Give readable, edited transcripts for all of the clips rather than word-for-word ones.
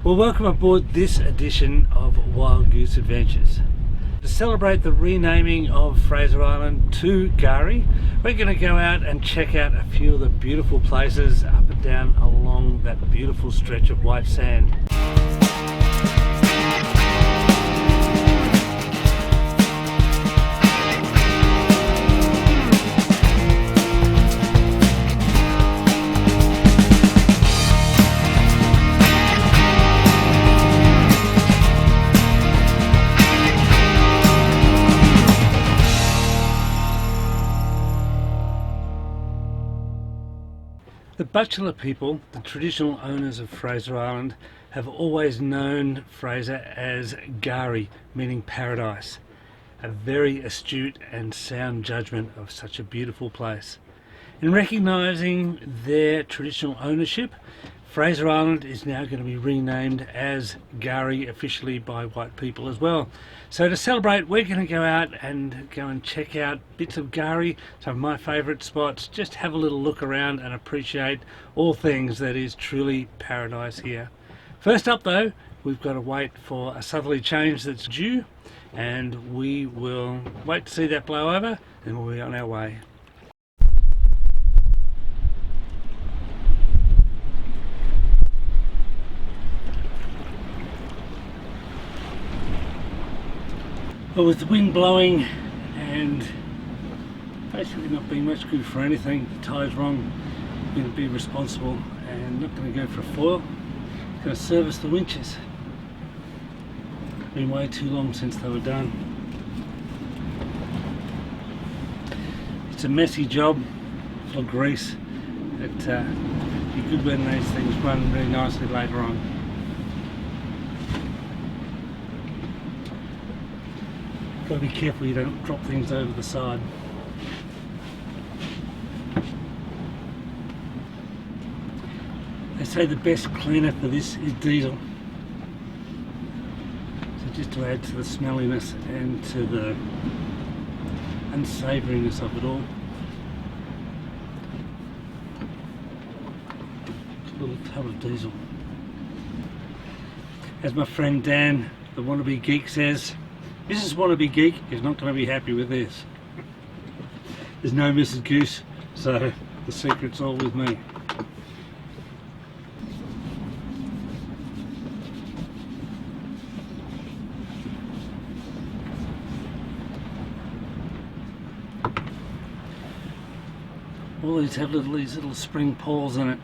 Well, welcome aboard this edition of Wild Goose Adventures. To celebrate the renaming of Fraser Island to Kgari, we're going to go out and check out a few of the beautiful places up and down along that beautiful stretch of white sand. The Butchellor people, the traditional owners of Fraser Island, have always known Fraser as Kgari, meaning paradise. A very astute and sound judgment of such a beautiful place. In recognising their traditional ownership, Fraser Island is now going to be renamed as Kgari officially by white people as well. So to celebrate, we're going to go out and check out bits of Kgari, some of my favourite spots, just have a little look around and appreciate all things that is truly paradise here. First up though, we've got to wait for a southerly change that's due, and we will wait to see that blow over and we'll be on our way. Well, with the wind blowing and basically not being much good for anything, the tide's wrong, I'm going to be responsible and not going to go for a foil. I'm going to service the winches. It's been way too long since they were done. It's a messy job, full of grease. It'd be good when these things run really nicely later on. Got to be careful you don't drop things over the side. They say the best cleaner for this is diesel. So just to add to the smelliness and to the unsavouriness of it all. A little tub of diesel. As my friend Dan, the wannabe geek, says, Mrs. Wannabe Geek is not going to be happy with this. There's no Mrs. Goose, so the secret's all with me. All these have these little spring pawls in it.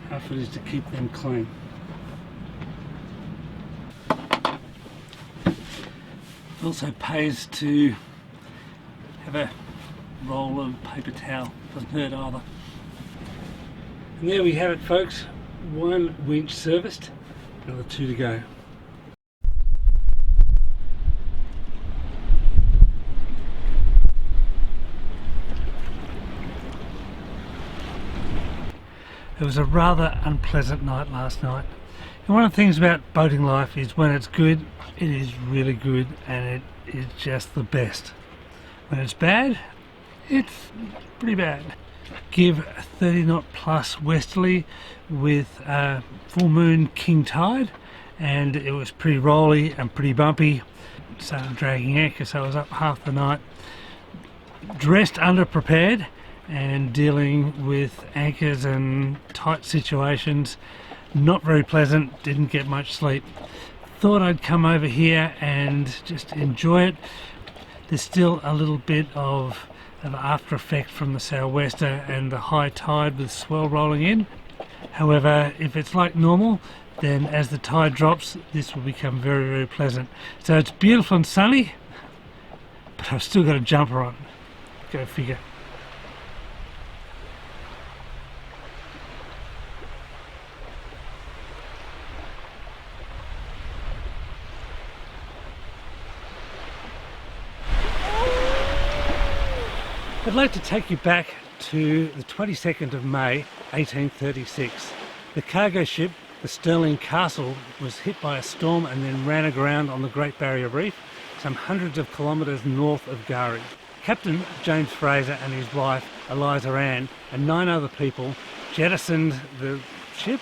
Half it is to keep them clean. It also pays to have a roll of paper towel, doesn't hurt either. And there we have it folks, one winch serviced, another two to go. It was a rather unpleasant night last night. And one of the things about boating life is when it's good, it is really good and it is just the best. When it's bad, it's pretty bad. Give a 30 knot plus westerly with a full moon king tide, and it was pretty rolly and pretty bumpy. Started dragging anchor, so I was up half the night, dressed under prepared and dealing with anchors and tight situations. Not very pleasant, didn't get much sleep. Thought I'd come over here and just enjoy it. There's still a little bit of an after effect from the sou'wester and the high tide with swell rolling in. However, if it's like normal, then as the tide drops, this will become very, very pleasant. So it's beautiful and sunny, but I've still got a jumper on. Go figure. I'd like to take you back to the 22nd of May 1836. The cargo ship, the Stirling Castle, was hit by a storm and then ran aground on the Great Barrier Reef, some hundreds of kilometres north of Kgari. Captain James Fraser and his wife Eliza Ann and 9 other people jettisoned the ship,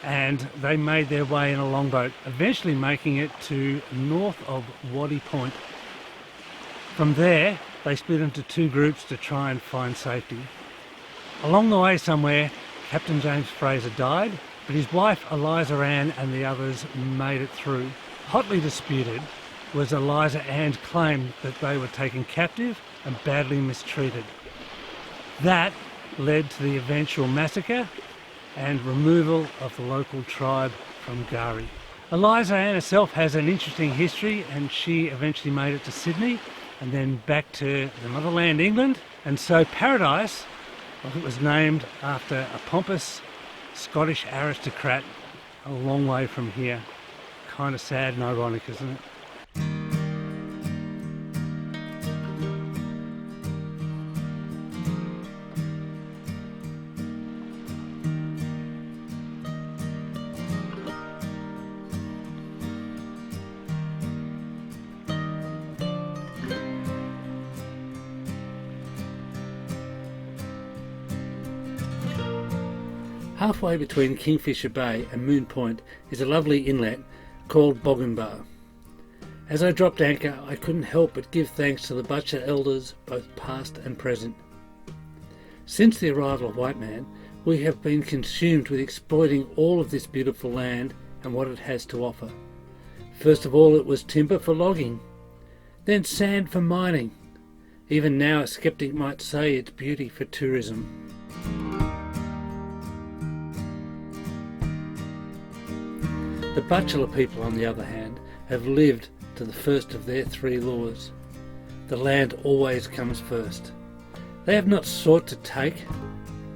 and they made their way in a longboat, eventually making it to north of Waddy Point. From there, they split into two groups to try and find safety. Along the way somewhere, Captain James Fraser died, but his wife Eliza Ann and the others made it through. Hotly disputed was Eliza Ann's claim that they were taken captive and badly mistreated. That led to the eventual massacre and removal of the local tribe from Kgari. Eliza Ann herself has an interesting history, and she eventually made it to Sydney and then back to the motherland, England. And so Paradise, well, it was named after a pompous Scottish aristocrat a long way from here. Kind of sad and ironic, isn't it? Halfway between Kingfisher Bay and Moon Point is a lovely inlet called Bogan Bar. As I dropped anchor, I couldn't help but give thanks to the Butchellor elders, both past and present. Since the arrival of white man, we have been consumed with exploiting all of this beautiful land and what it has to offer. First of all, it was timber for logging, then sand for mining. Even now, a skeptic might say it's beauty for tourism. The Butchellor people, on the other hand, have lived to the first of their three laws. The land always comes first. They have not sought to take,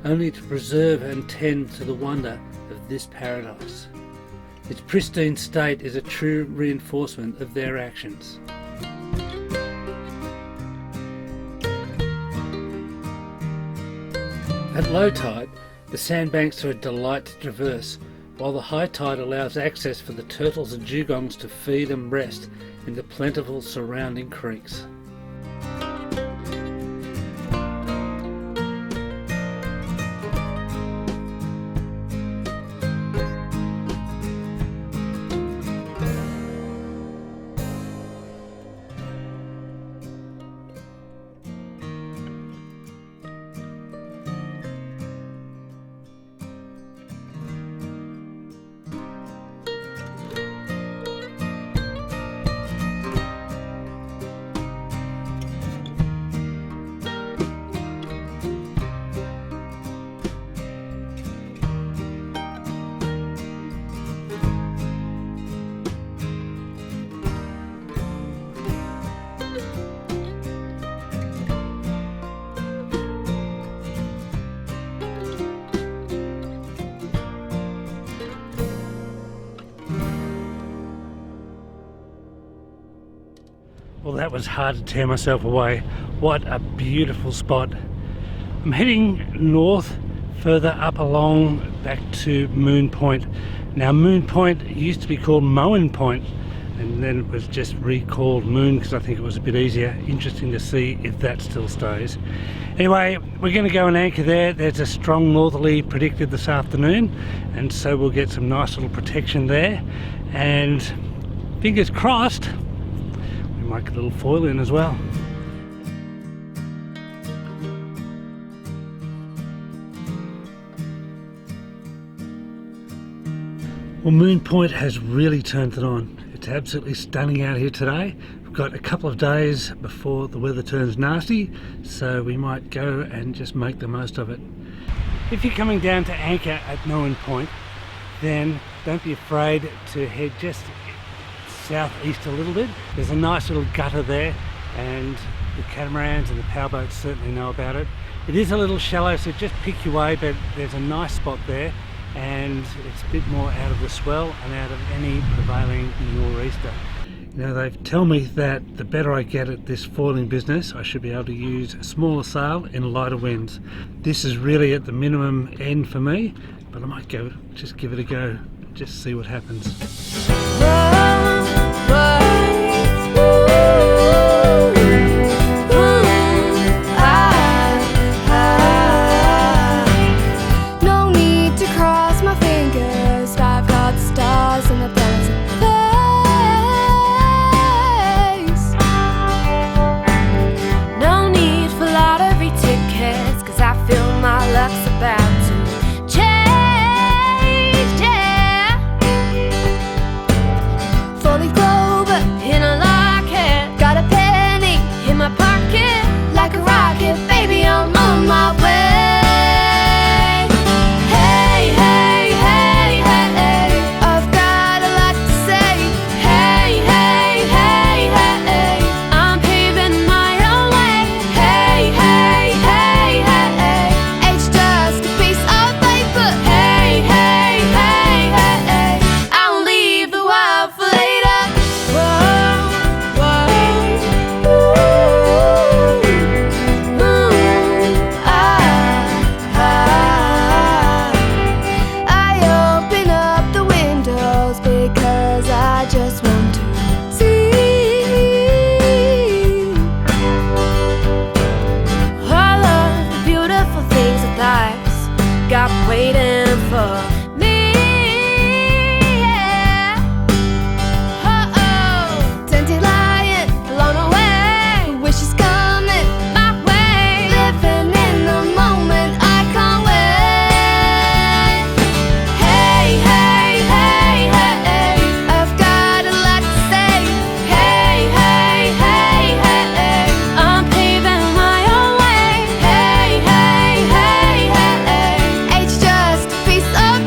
only to preserve and tend to the wonder of this paradise. Its pristine state is a true reinforcement of their actions. At low tide, the sandbanks are a delight to traverse, while the high tide allows access for the turtles and dugongs to feed and rest in the plentiful surrounding creeks. Well, that was hard to tear myself away. What a beautiful spot. I'm heading north, further up along back to Moon Point. Now, Moon Point used to be called Moen Point, and then it was just recalled Moon because I think it was a bit easier. Interesting to see if that still stays. Anyway, we're going to go and anchor there. There's a strong northerly predicted this afternoon, and so we'll get some nice little protection there. And fingers crossed, we might get a little foil in as well. Well, Moon Point has really turned it on. It's absolutely stunning out here today. We've got a couple of days before the weather turns nasty, so we might go and just make the most of it. If you're coming down to anchor at Moen Point, then don't be afraid to head just southeast a little bit. There's a nice little gutter there, and the catamarans and the powerboats certainly know about it. It is a little shallow, so just pick your way, but there's a nice spot there, and it's a bit more out of the swell and out of any prevailing nor'easter. You know, they tell me that the better I get at this foiling business, I should be able to use a smaller sail in lighter winds. This is really at the minimum end for me, but I might go just give it a go, just see what happens. No need to cross my fingers. good for me. Yeah. Oh, dandelion blown away, wishes coming my way, living in the moment, I can't wait. Hey, hey, hey, hey, I've got a lot to say. Hey, hey, hey, hey, I'm paving my own way. Hey, hey, hey, hey, it's just a piece of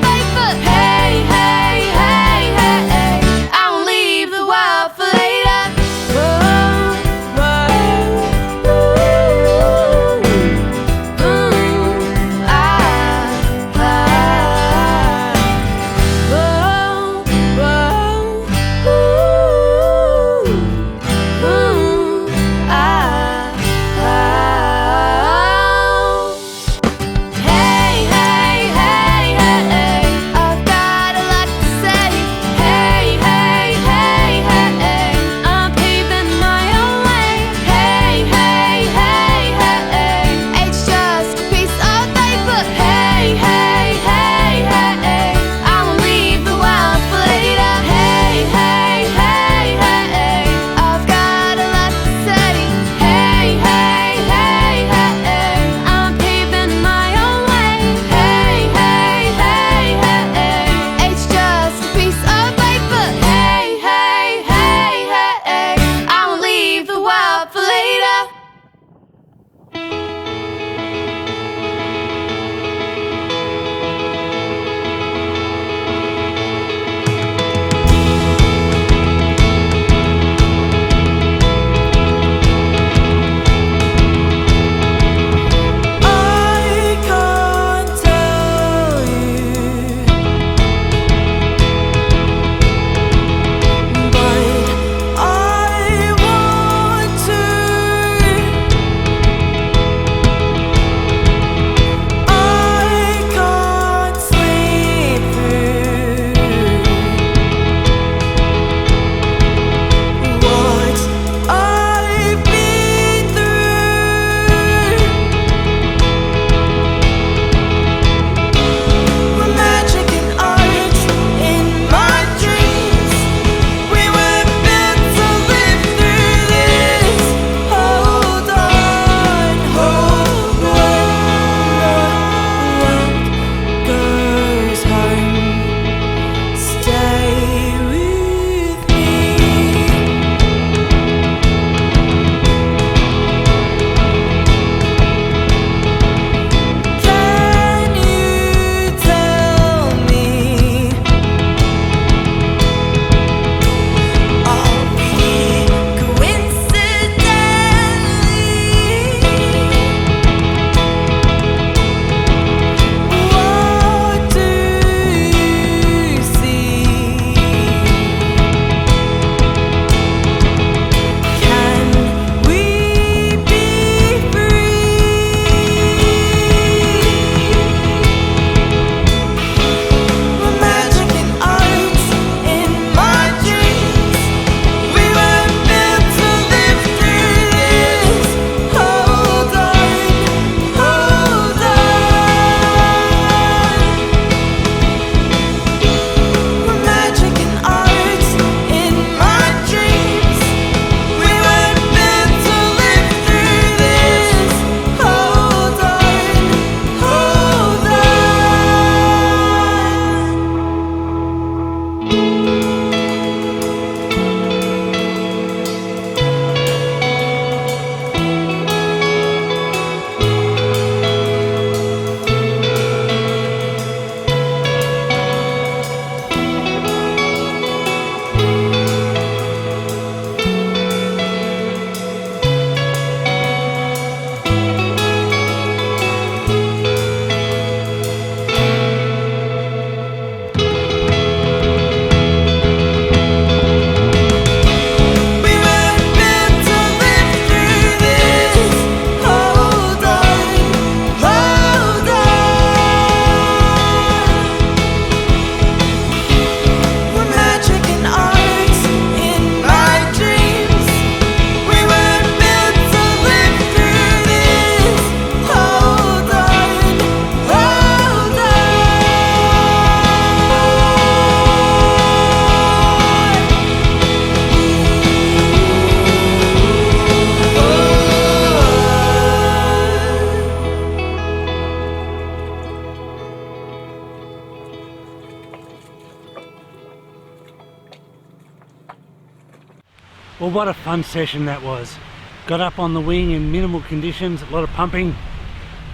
Well, what a fun session that was. Got up on the wing in minimal conditions, a lot of pumping,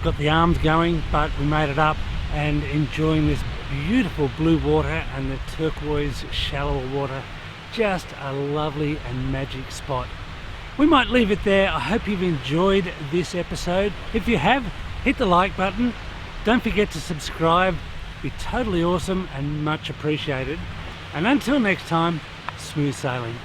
got the arms going, but we made it up and enjoying this beautiful blue water and the turquoise shallower water. Just a lovely and magic spot. We might leave it there. I hope you've enjoyed this episode. If you have, hit the like button. Don't forget to subscribe. Be totally awesome and much appreciated. And until next time, smooth sailing.